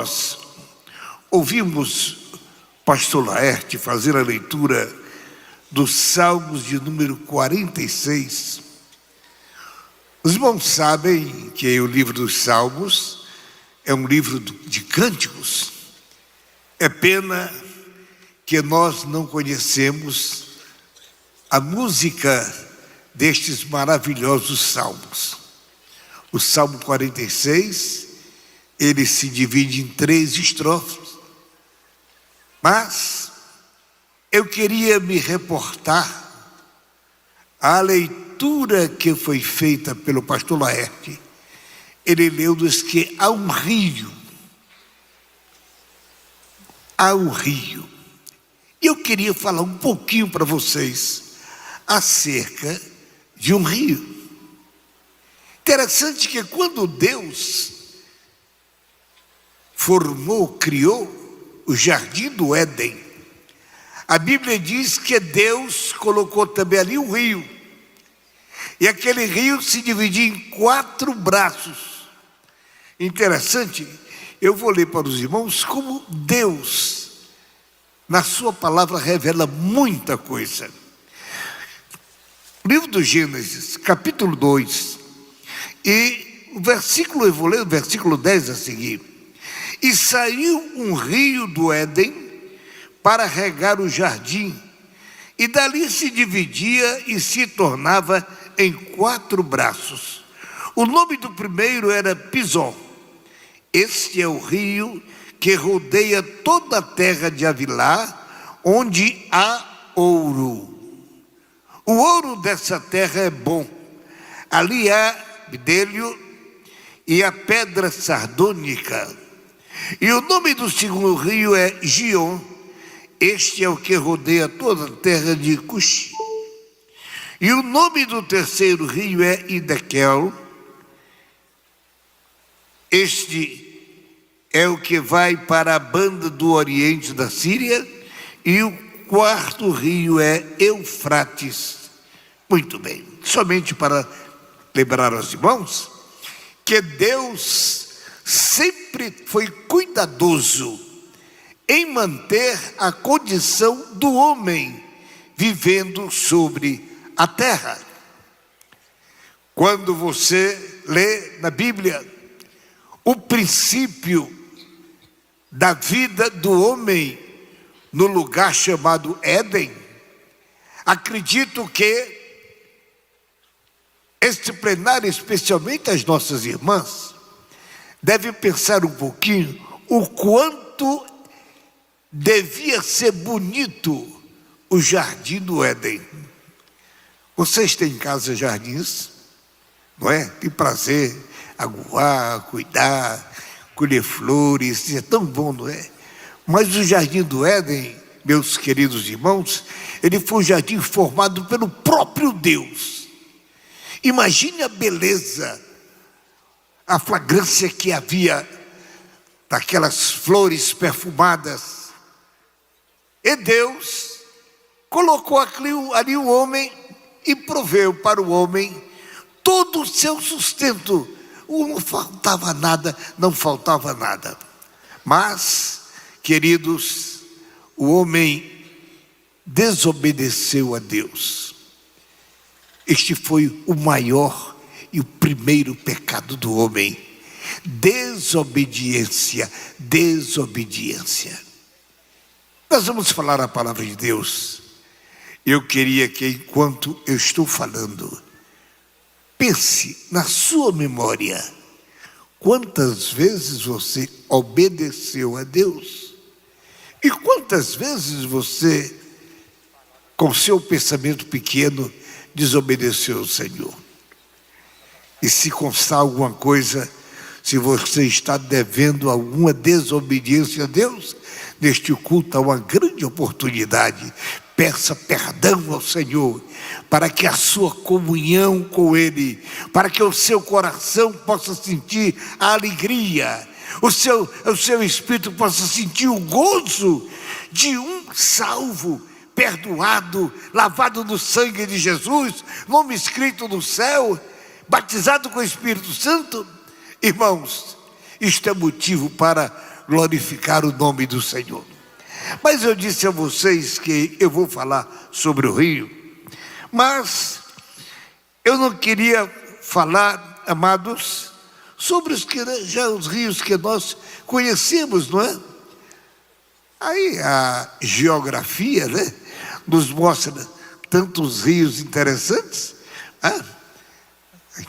nós ouvimos pastor Laerte fazer a leitura dos Salmos de número 46. Os irmãos sabem que o livro dos Salmos é um livro de cânticos. É pena que nós não conhecemos a música destes maravilhosos salmos. O Salmo 46, ele se divide em 3 estrofes. Mas eu queria me reportar à leitura que foi feita pelo pastor Laerte. Ele leu diz que há um rio. Há um rio. E eu queria falar um pouquinho para vocês acerca de um rio. Interessante que quando Deus criou o jardim do Éden, a Bíblia diz que Deus colocou também ali um rio. E aquele rio se dividia em 4 braços. Interessante, eu vou ler para os irmãos como Deus, na sua palavra, revela muita coisa. Livro do Gênesis, capítulo 2, e eu vou ler o versículo 10 a seguir. E saiu um rio do Éden para regar o jardim, e dali se dividia e se tornava em 4 braços. O nome do primeiro era Pison. Este é o rio que rodeia toda a terra de Havilá, onde há ouro. O ouro dessa terra é bom. Ali há bdelho e a pedra sardônica. E o nome do segundo rio é Gion. Este é o que rodeia toda a terra de Cuxi. E o nome do terceiro rio é Idequel. Este é o que vai para a banda do oriente da Síria. E o quarto rio é Eufrates. Muito bem, somente para lembrar aos irmãos que Deus sempre foi cuidadoso em manter a condição do homem vivendo sobre a terra. Quando você lê na Bíblia o princípio da vida do homem no lugar chamado Éden, acredito que este plenário, especialmente as nossas irmãs, deve pensar um pouquinho o quanto devia ser bonito o jardim do Éden. Vocês têm em casa jardins, não é? Tem prazer aguar, cuidar, colher flores, é tão bom, não é? Mas o jardim do Éden, meus queridos irmãos, ele foi um jardim formado pelo próprio Deus. Imagine a beleza, a fragrância que havia daquelas flores perfumadas. E Deus colocou ali o homem e proveu para o homem todo o seu sustento. Não faltava nada, não faltava nada. Mas, queridos, o homem desobedeceu a Deus. Este foi o maior e o primeiro pecado do homem. Desobediência, desobediência. Nós vamos falar a palavra de Deus. Eu queria que, enquanto eu estou falando, pense na sua memória. Quantas vezes você obedeceu a Deus? E quantas vezes você, com seu pensamento pequeno, desobedeceu ao Senhor? E se constar alguma coisa, se você está devendo alguma desobediência a Deus, neste culto há uma grande oportunidade. Peça perdão ao Senhor, para que a sua comunhão com Ele, para que o seu coração possa sentir a alegria, o seu espírito possa sentir o gozo de um salvo, perdoado, lavado no sangue de Jesus, nome escrito no céu, batizado com o Espírito Santo. Irmãos, isto é motivo para glorificar o nome do Senhor. Mas eu disse a vocês que eu vou falar sobre o rio, mas eu não queria falar, amados, sobre os rios que nós conhecemos, não é? Aí a geografia, né, nos mostra tantos rios interessantes,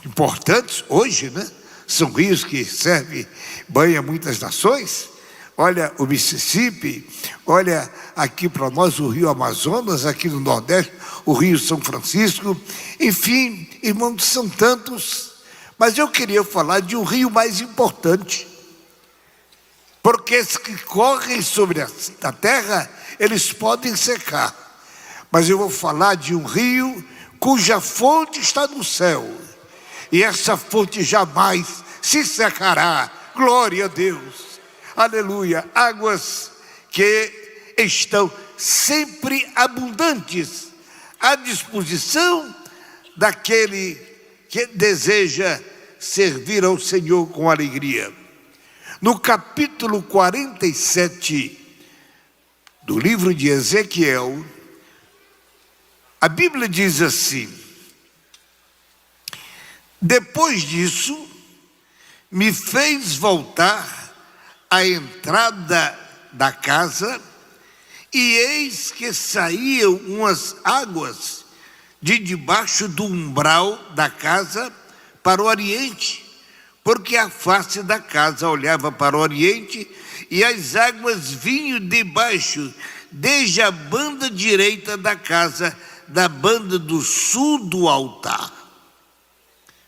importantes hoje, né? São rios que servem banho a muitas nações. Olha o Mississippi, olha aqui para nós o rio Amazonas, aqui no Nordeste, o rio São Francisco. Enfim, irmãos, são tantos, mas eu queria falar de um rio mais importante, porque esses que correm sobre a terra, eles podem secar, mas eu vou falar de um rio cuja fonte está no céu, e essa fonte jamais se secará. Glória a Deus, aleluia. Águas que estão sempre abundantes à disposição daquele que deseja servir ao Senhor com alegria. No capítulo 47 do livro de Ezequiel, a Bíblia diz assim: depois disso, me fez voltar à entrada da casa, e eis que saíam umas águas de debaixo do umbral da casa para o oriente, porque a face da casa olhava para o oriente, e as águas vinham debaixo, desde a banda direita da casa, da banda do sul do altar.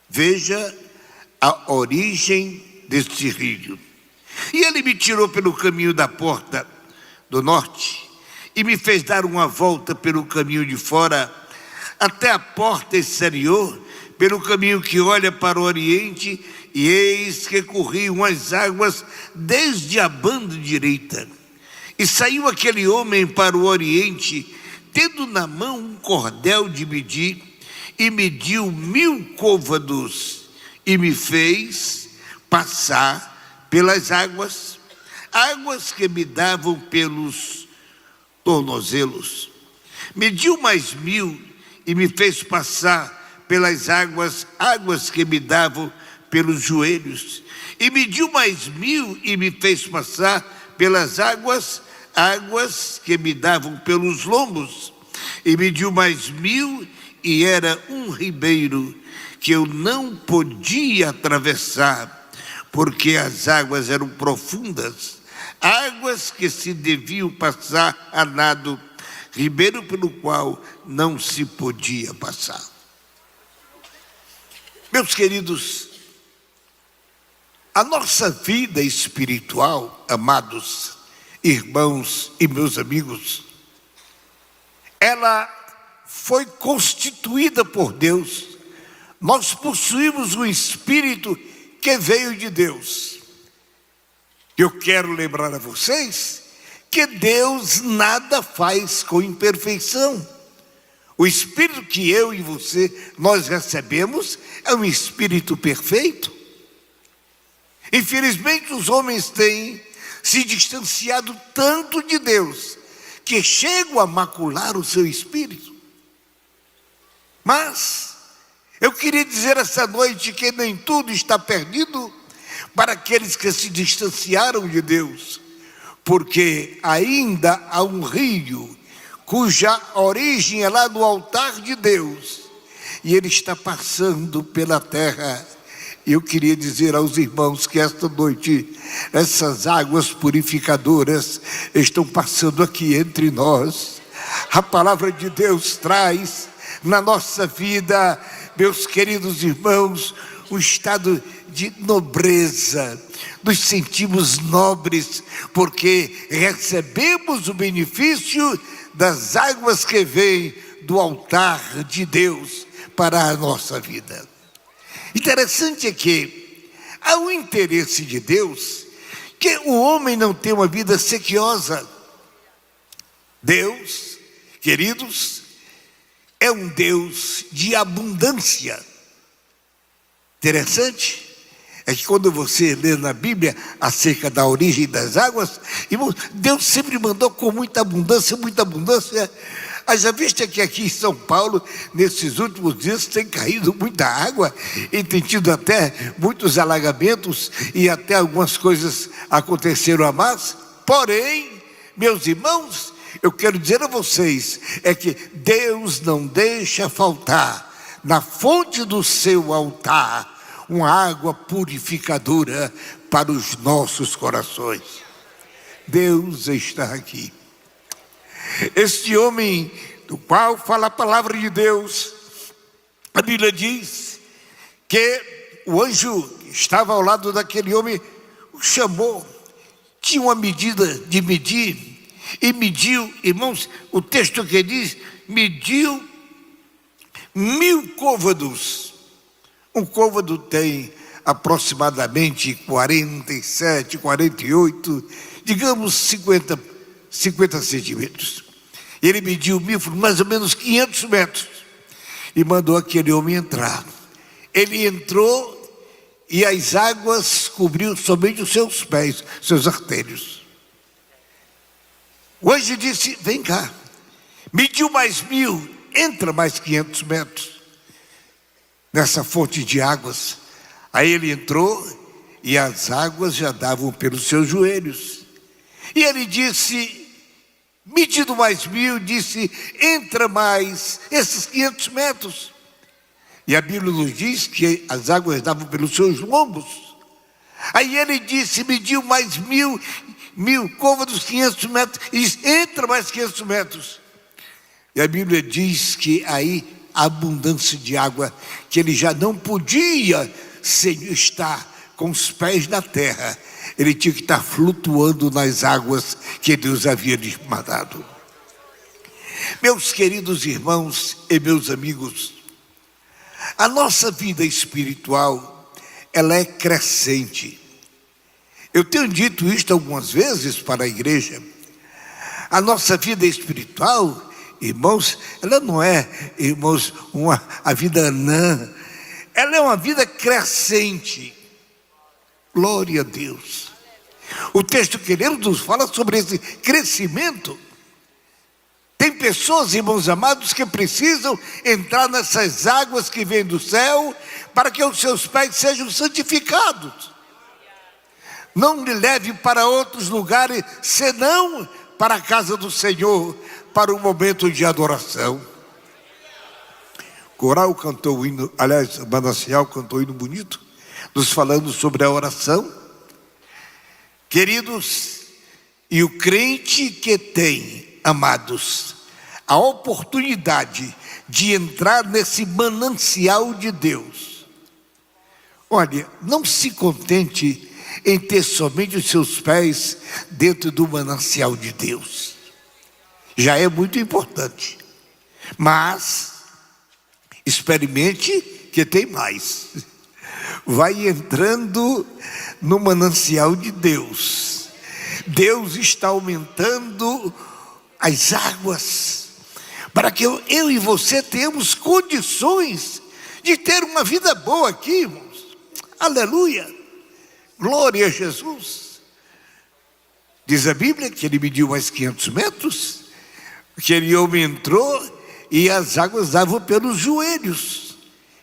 Veja a origem deste rio. E ele me tirou pelo caminho da porta do norte, e me fez dar uma volta pelo caminho de fora, até a porta exterior, pelo caminho que olha para o oriente, e eis que corriam as águas desde a banda direita. E saiu aquele homem para o oriente, tendo na mão um cordel de medir, e mediu 1000 côvados, e me fez passar pelas águas, águas que me davam pelos tornozelos. Mediu mais 1000, e me fez passar pelas águas, águas que me davam pelos joelhos. E mediu mais 1000, e me fez passar pelas águas, águas que me davam pelos lombos. E mediu mais 1000, e era um ribeiro que eu não podia atravessar, porque as águas eram profundas, águas que se deviam passar a nado, ribeiro pelo qual não se podia passar. Meus queridos, a nossa vida espiritual, amados irmãos e meus amigos, ela foi constituída por Deus. Nós possuímos um espírito que veio de Deus. Eu quero lembrar a vocês que Deus nada faz com imperfeição. O espírito que eu e você, nós recebemos, é um espírito perfeito. Infelizmente, os homens têm se distanciado tanto de Deus, que chegam a macular o seu espírito. Mas eu queria dizer essa noite que nem tudo está perdido para aqueles que se distanciaram de Deus, porque ainda há um rio cuja origem é lá no altar de Deus, e ele está passando pela terra. Eu queria dizer aos irmãos que esta noite essas águas purificadoras estão passando aqui entre nós. A palavra de Deus traz na nossa vida, meus queridos irmãos, um estado de nobreza. Nos sentimos nobres porque recebemos o benefício das águas que vêm do altar de Deus para a nossa vida. Interessante é que há um interesse de Deus que o homem não tem uma vida sequiosa. Deus, queridos, é um Deus de abundância. Interessante é que quando você lê na Bíblia acerca da origem das águas, irmãos, Deus sempre mandou com muita abundância, muita abundância. Haja vista que aqui em São Paulo, nesses últimos dias, tem caído muita água e tem tido até muitos alagamentos e até algumas coisas aconteceram a mais. Porém, meus irmãos, eu quero dizer a vocês, é que Deus não deixa faltar na fonte do seu altar uma água purificadora para os nossos corações. Deus está aqui. Este homem do qual fala a palavra de Deus, a Bíblia diz que o anjo que estava ao lado daquele homem o chamou, tinha uma medida de medir, e mediu, irmãos, o texto que diz, mediu 1000 côvados. Um côvado tem aproximadamente 47, 48, digamos 50 centímetros. Ele mediu mais ou menos 500 metros e mandou aquele homem entrar. Ele entrou e as águas cobriu somente os seus pés, seus artérios. O anjo disse: vem cá, mediu mais 1000, entra mais 500 metros nessa fonte de águas. Aí ele entrou e as águas já davam pelos seus joelhos. E ele disse, medido mais 1000, disse, entra mais esses 500 metros. E a Bíblia nos diz que as águas davam pelos seus lombos. Aí ele disse, mediu mais 1000 côvados, 500 metros, e disse, entra mais 500 metros. E a Bíblia diz que aí a abundância de água, que ele já não podia estar com os pés na terra, ele tinha que estar flutuando nas águas que Deus havia lhe mandado. Meus queridos irmãos e meus amigos, a nossa vida espiritual, ela é crescente. Eu tenho dito isto algumas vezes para a igreja. A nossa vida espiritual, irmãos, ela não é, irmãos, a vida anã. Ela é uma vida crescente. Glória a Deus. O texto que lemos nos fala sobre esse crescimento. Tem pessoas, irmãos amados, que precisam entrar nessas águas que vêm do céu para que os seus pés sejam santificados. Não lhe leve para outros lugares, senão para a casa do Senhor, para o momento de adoração. O coral cantou o hino, aliás, o manancial cantou o hino bonito, nos falando sobre a oração. Queridos, e o crente que tem, amados, a oportunidade de entrar nesse manancial de Deus, olha, não se contente em ter somente os seus pés dentro do manancial de Deus. Já é muito importante, mas experimente que tem mais. Vai entrando no manancial de Deus. Deus está aumentando as águas para que eu e você tenhamos condições de ter uma vida boa aqui, irmãos. Aleluia, glória a Jesus. Diz a Bíblia que ele mediu mais 500 metros, que ele homem entrou e as águas davam pelos joelhos.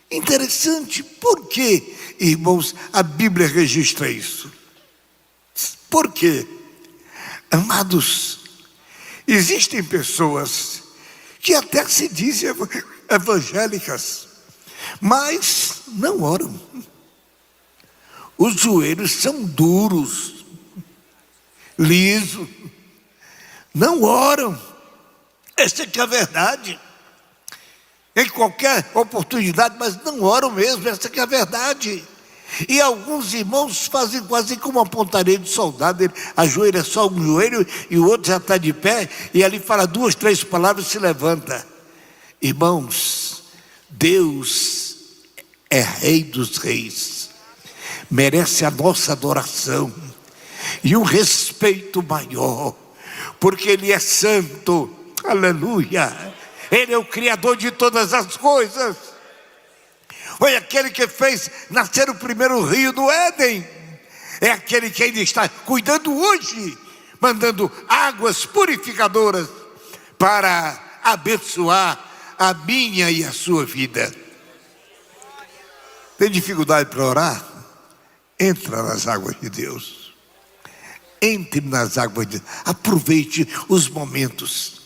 Interessante, por que, irmãos, a Bíblia registra isso? Por quê? Amados, existem pessoas que até se dizem evangélicas, mas não oram. Os joelhos são duros, lisos, não oram. Essa é que é a verdade. Em qualquer oportunidade, mas não oram mesmo, essa que é a verdade. E alguns irmãos fazem quase como uma pontaria de soldado. Ele ajoelha só um joelho e o outro já está de pé, e ali fala 2, 3 palavras e se levanta. Irmãos, Deus é Rei dos Reis, merece a nossa adoração e um respeito maior, porque Ele é santo. Aleluia. Ele é o Criador de todas as coisas. Foi aquele que fez nascer o primeiro rio do Éden. É aquele que ainda está cuidando hoje, mandando águas purificadoras para abençoar a minha e a sua vida. Tem dificuldade para orar? Entra nas águas de Deus. Entre nas águas de Deus. Aproveite os momentos.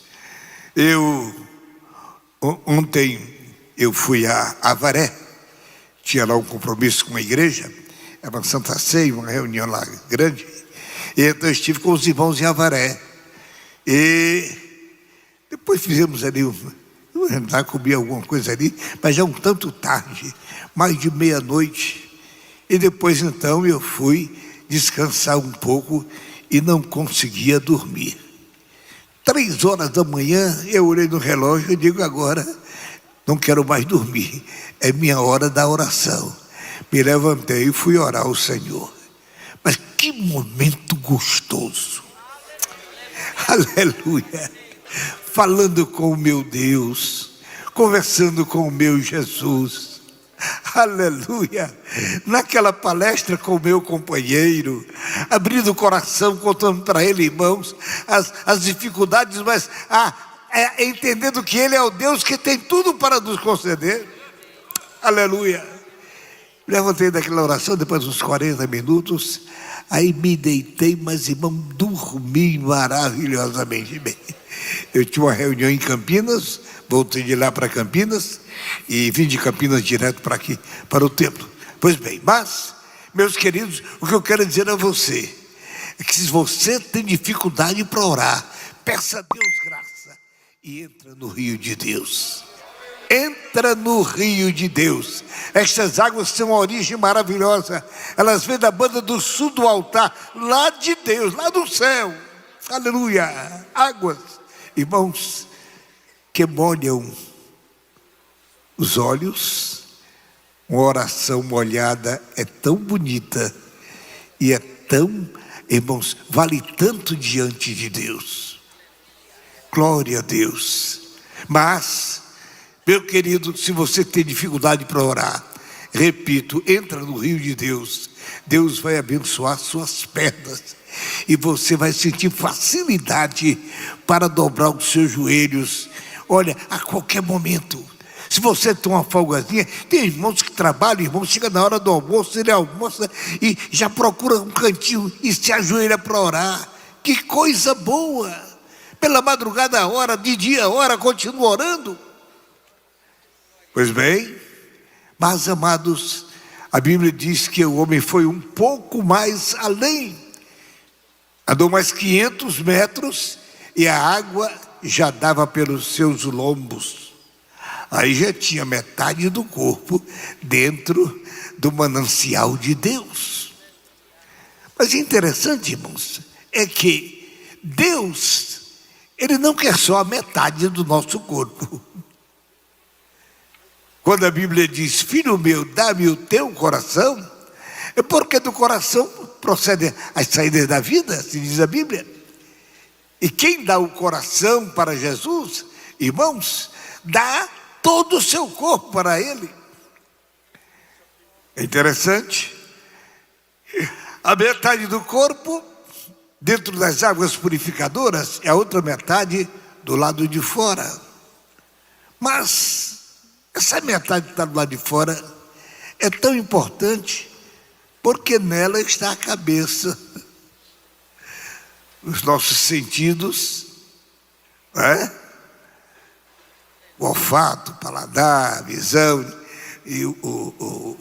Ontem eu fui a Avaré. Tinha lá um compromisso com a igreja. Era uma Santa Ceia, uma reunião lá grande. E então eu estive com os irmãos em Avaré. E depois fizemos ali jantar, comi alguma coisa ali, mas já um tanto tarde, mais de meia-noite. E depois então eu fui descansar um pouco e não conseguia dormir. 3 horas da manhã eu olhei no relógio e digo: agora não quero mais dormir, é minha hora da oração. Me levantei e fui orar ao Senhor. Mas que momento gostoso! Aleluia! Falando com o meu Deus, conversando com o meu Jesus. Aleluia! Naquela palestra com o meu companheiro, abrindo o coração, contando para ele, irmãos, as dificuldades, mas entendendo que Ele é o Deus que tem tudo para nos conceder. Aleluia! Levantei daquela oração depois de uns 40 minutos, aí me deitei, mas irmão, dormi maravilhosamente bem. Eu tinha uma reunião em Campinas, voltei de lá para Campinas e vim de Campinas direto para aqui, para o templo. Pois bem, mas, meus queridos, o que eu quero dizer a você é que se você tem dificuldade para orar, peça a Deus graça e entra no rio de Deus. Entra no rio de Deus. Estas águas têm uma origem maravilhosa. Elas vêm da banda do sul do altar, lá de Deus, lá do céu. Aleluia. Águas, irmãos, que molham os olhos. Uma oração molhada é tão bonita e é tão, irmãos, vale tanto diante de Deus. Glória a Deus. Mas, meu querido, se você tem dificuldade para orar, repito, entra no rio de Deus. Deus vai abençoar suas pernas e você vai sentir facilidade para dobrar os seus joelhos. Olha, a qualquer momento. Se você tem uma folgazinha, tem irmãos que trabalham, irmãos, chega na hora do almoço, ele almoça e já procura um cantinho e se ajoelha para orar. Que coisa boa! Pela madrugada a hora, de dia a hora, continua orando. Pois bem, mas amados, a Bíblia diz que o homem foi um pouco mais além. Andou mais 500 metros e a água já dava pelos seus lombos. Aí já tinha metade do corpo dentro do manancial de Deus. Mas interessante, irmãos, é que Deus, Ele não quer só a metade do nosso corpo. Quando a Bíblia diz: filho meu, dá-me o teu coração, é porque do coração procedem as saídas da vida, assim diz a Bíblia. E quem dá o coração para Jesus, irmãos, dá todo o seu corpo para Ele. É interessante. A metade do corpo dentro das águas purificadoras e a outra metade do lado de fora. Mas essa metade que está do lado de fora é tão importante porque nela está a cabeça. Os nossos sentidos, né? O olfato, o paladar, a visão e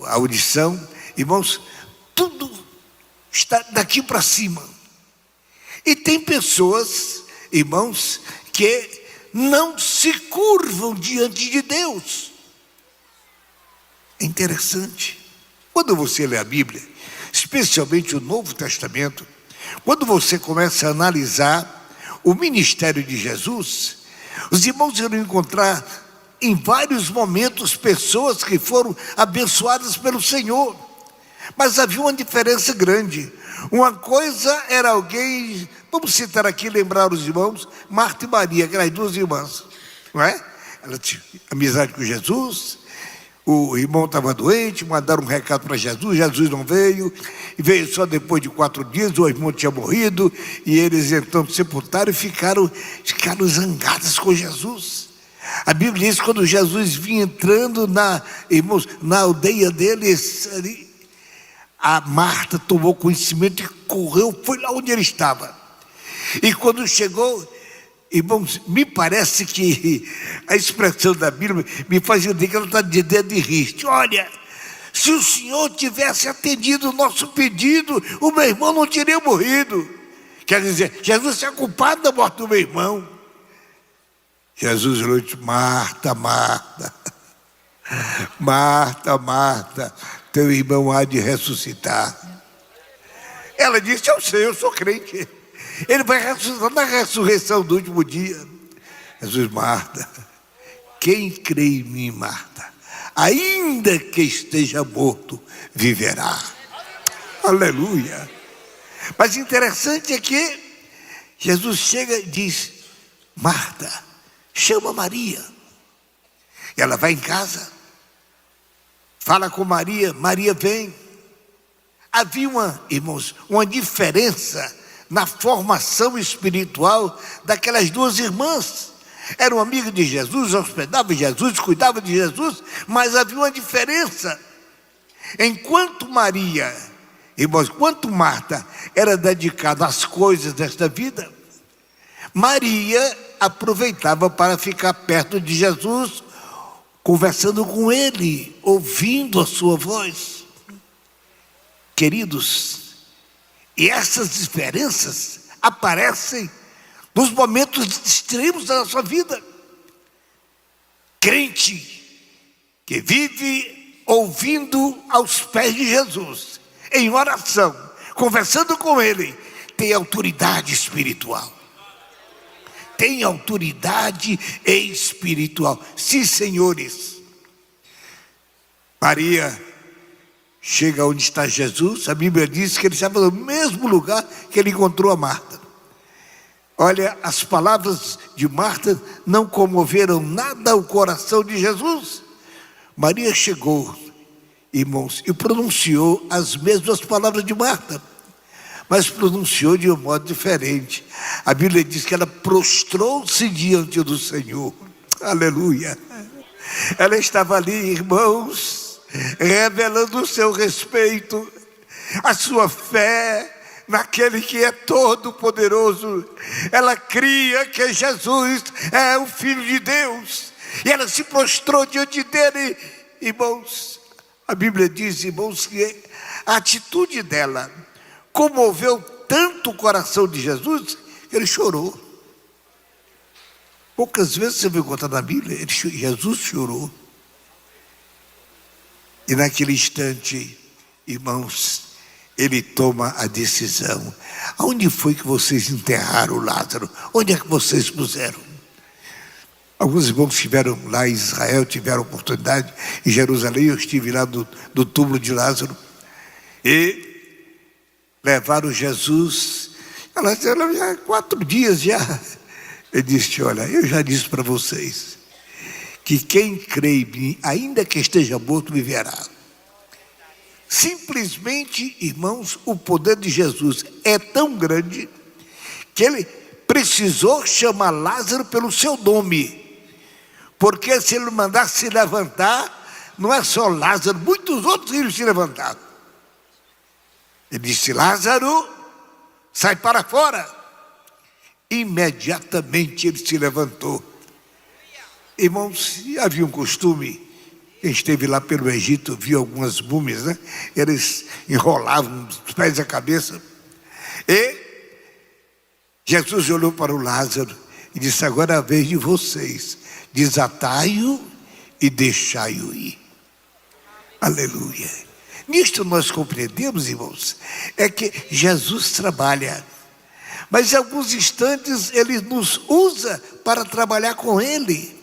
a audição, irmãos, tudo está daqui para cima. E tem pessoas, irmãos, que não se curvam diante de Deus. É interessante. Quando você lê a Bíblia, especialmente o Novo Testamento, quando você começa a analisar o ministério de Jesus, os irmãos irão encontrar em vários momentos pessoas que foram abençoadas pelo Senhor. Mas havia uma diferença grande. Uma coisa era alguém, vamos citar aqui, lembrar os irmãos, Marta e Maria, aquelas duas irmãs, não é? Ela tinha amizade com Jesus, o irmão estava doente, mandaram um recado para Jesus, Jesus não veio, e veio só depois de 4 dias, o irmão tinha morrido, e eles então sepultaram e ficaram zangados com Jesus. A Bíblia diz que quando Jesus vinha entrando irmãos, na aldeia deles, a Marta tomou conhecimento e correu, foi lá onde ele estava. E quando chegou, irmãos, me parece que a expressão da Bíblia me faz entender que ela está de dedo de riste. Olha, se o Senhor tivesse atendido o nosso pedido, o meu irmão não teria morrido. Quer dizer, Jesus é culpado da morte do meu irmão. Jesus olhou e disse: Marta, Marta, Marta, Marta, teu irmão há de ressuscitar. Ela disse: eu sei, eu sou crente. Ele vai ressuscitar na ressurreição do último dia. Jesus: Marta, quem crê em mim, Marta, ainda que esteja morto, viverá. Aleluia. Mas interessante é que Jesus chega e diz: Marta, chama Maria. E ela vai em casa, fala com Maria, Maria vem. Havia irmãos, uma diferença na formação espiritual daquelas 2 irmãs. Eram amigas de Jesus, hospedavam Jesus, cuidavam de Jesus, mas havia uma diferença. Enquanto Maria, irmãos, enquanto Marta era dedicada às coisas desta vida, Maria aproveitava para ficar perto de Jesus, conversando com ele, ouvindo a sua voz. Queridos, e essas diferenças aparecem nos momentos extremos da nossa vida. Crente que vive ouvindo aos pés de Jesus, em oração, conversando com ele, tem autoridade espiritual. Tem autoridade espiritual. Sim, senhores. Maria chega onde está Jesus. A Bíblia diz que ele estava no mesmo lugar que ele encontrou a Marta. Olha, as palavras de Marta não comoveram nada o coração de Jesus. Maria chegou, irmãos, e pronunciou as mesmas palavras de Marta, mas pronunciou de um modo diferente. A Bíblia diz que ela prostrou-se diante do Senhor. Aleluia. Ela estava ali, irmãos, revelando o seu respeito, a sua fé naquele que é todo poderoso. Ela cria que Jesus é o Filho de Deus, e ela se prostrou diante dele. Irmãos, a Bíblia diz, irmãos, que a atitude dela comoveu tanto o coração de Jesus que ele chorou. Poucas vezes você vai encontrar na Bíblia, Jesus chorou. E naquele instante, irmãos, ele toma a decisão. Aonde foi que vocês enterraram Lázaro? Onde é que vocês puseram? Alguns irmãos estiveram lá em Israel, tiveram oportunidade em Jerusalém. Eu estive lá do túmulo de Lázaro. E levaram Jesus. Ela disse: já 4 dias já. Ele disse: olha, eu já disse para vocês que quem crê em mim, ainda que esteja morto, viverá. Simplesmente, irmãos, o poder de Jesus é tão grande que ele precisou chamar Lázaro pelo seu nome. Porque se ele mandasse se levantar, não é só Lázaro, muitos outros iriam se levantar. Ele disse: Lázaro, sai para fora. Imediatamente ele se levantou. Irmãos, havia um costume, quem esteve lá pelo Egito viu algumas múmias, né? Eles enrolavam os pés e a cabeça. E Jesus olhou para o Lázaro e disse: agora é a vez de vocês, desatai-o e deixai-o ir. Aleluia. Nisto nós compreendemos, irmãos, é que Jesus trabalha, mas em alguns instantes ele nos usa para trabalhar com ele.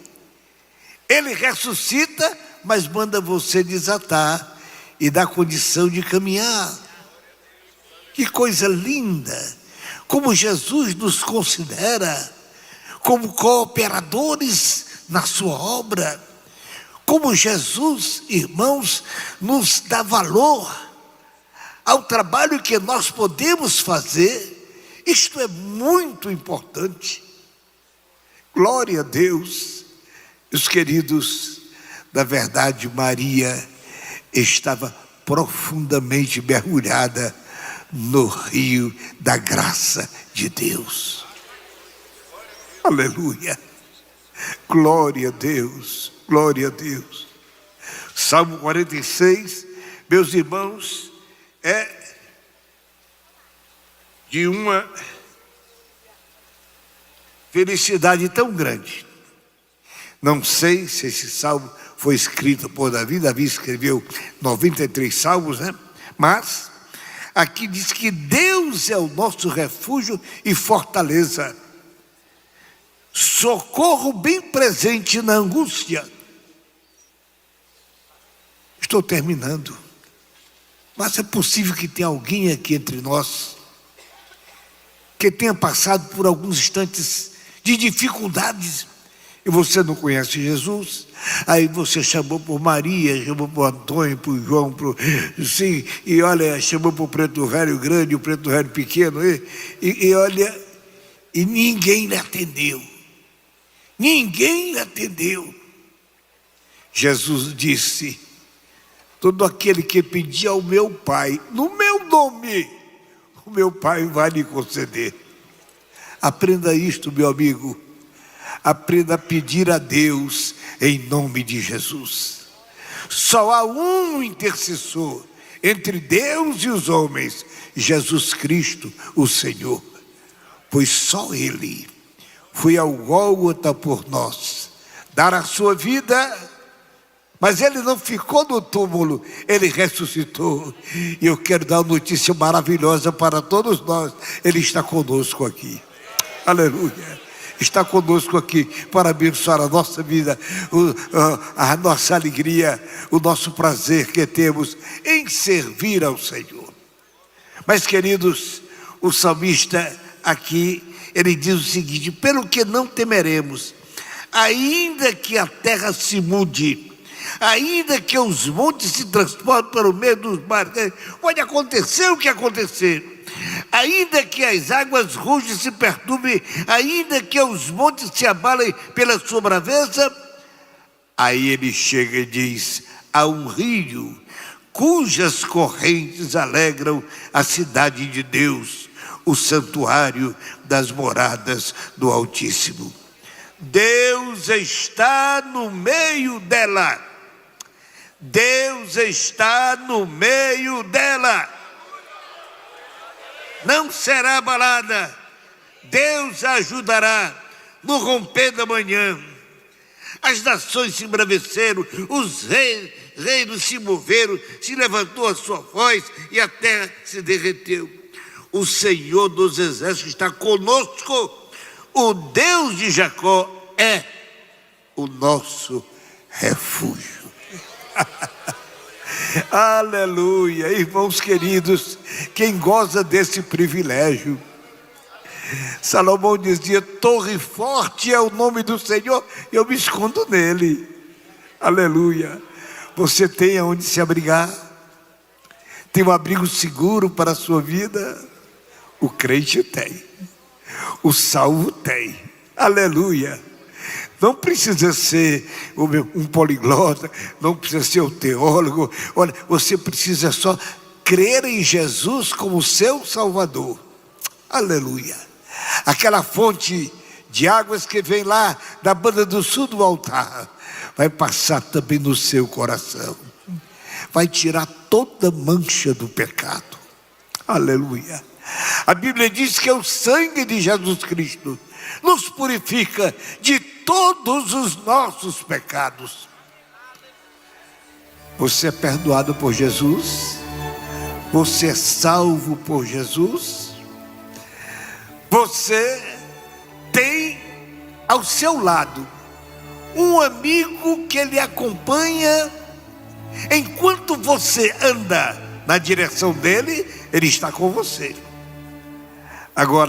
Ele ressuscita, mas manda você desatar e dá condição de caminhar. Que coisa linda! Como Jesus nos considera como cooperadores na sua obra, Como Jesus, irmãos, nos dá valor ao trabalho que nós podemos fazer. Isto é muito importante. Glória a Deus. Os queridos, na verdade, Maria estava profundamente mergulhada no rio da graça de Deus. Aleluia. Glória a Deus. Glória a Deus. Salmo 46, meus irmãos, é de uma felicidade tão grande. Não sei se esse salmo foi escrito por Davi. Davi escreveu 93 salmos, né? Mas aqui diz que Deus é o nosso refúgio e fortaleza, socorro bem presente na angústia. Estou terminando. Mas é possível que tenha alguém aqui entre nós que tenha passado por alguns instantes de dificuldades e você não conhece Jesus. Aí você chamou por Maria, chamou por Antônio, por João, sim, e olha, chamou por preto velho grande, o preto velho pequeno, e olha, e ninguém lhe atendeu. Ninguém lhe atendeu. Jesus disse: todo aquele que pedir ao meu Pai, no meu nome, o meu Pai vai lhe conceder. Aprenda isto, meu amigo. Aprenda a pedir a Deus em nome de Jesus. Só há um intercessor entre Deus e os homens, Jesus Cristo, o Senhor. Pois só Ele foi ao Gólgota por nós, dar a sua vida. Mas Ele não ficou no túmulo, Ele ressuscitou. E eu quero dar uma notícia maravilhosa para todos nós. Ele está conosco aqui. Aleluia. Está conosco aqui para abençoar a nossa vida, a nossa alegria, o nosso prazer que temos em servir ao Senhor. Mas, queridos, o salmista aqui, ele diz o seguinte: pelo que não temeremos, ainda que a terra se mude, ainda que os montes se transportem pelo meio dos mares, pode acontecer o que acontecer, ainda que as águas rugem e se perturbem, ainda que os montes se abalem pela sua braveza. Aí ele chega e diz: há um rio cujas correntes alegram a cidade de Deus, o santuário das moradas do Altíssimo. Deus está no meio dela. Deus está no meio dela. Não será abalada. Deus a ajudará no romper da manhã. As nações se embraveceram, os reinos se moveram, se levantou a sua voz e a terra se derreteu. O Senhor dos exércitos está conosco. O Deus de Jacó é o nosso refúgio. Aleluia, irmãos queridos, quem goza desse privilégio. Salomão dizia: torre forte é o nome do Senhor, eu me escondo nele. Aleluia. Você tem aonde se abrigar? Tem um abrigo seguro para a sua vida? O crente tem, o salvo tem. Aleluia. Não precisa ser um poliglota, não precisa ser um teólogo. Olha, você precisa só crer em Jesus como seu Salvador. Aleluia. Aquela fonte de águas que vem lá da banda do sul do altar vai passar também no seu coração. Vai tirar toda mancha do pecado. Aleluia. A Bíblia diz que é o sangue de Jesus Cristo nos purifica de todos os nossos pecados. Você é perdoado por Jesus? Você é salvo por Jesus? Você tem ao seu lado um amigo que lhe acompanha enquanto você anda na direção dele, ele está com você. Agora,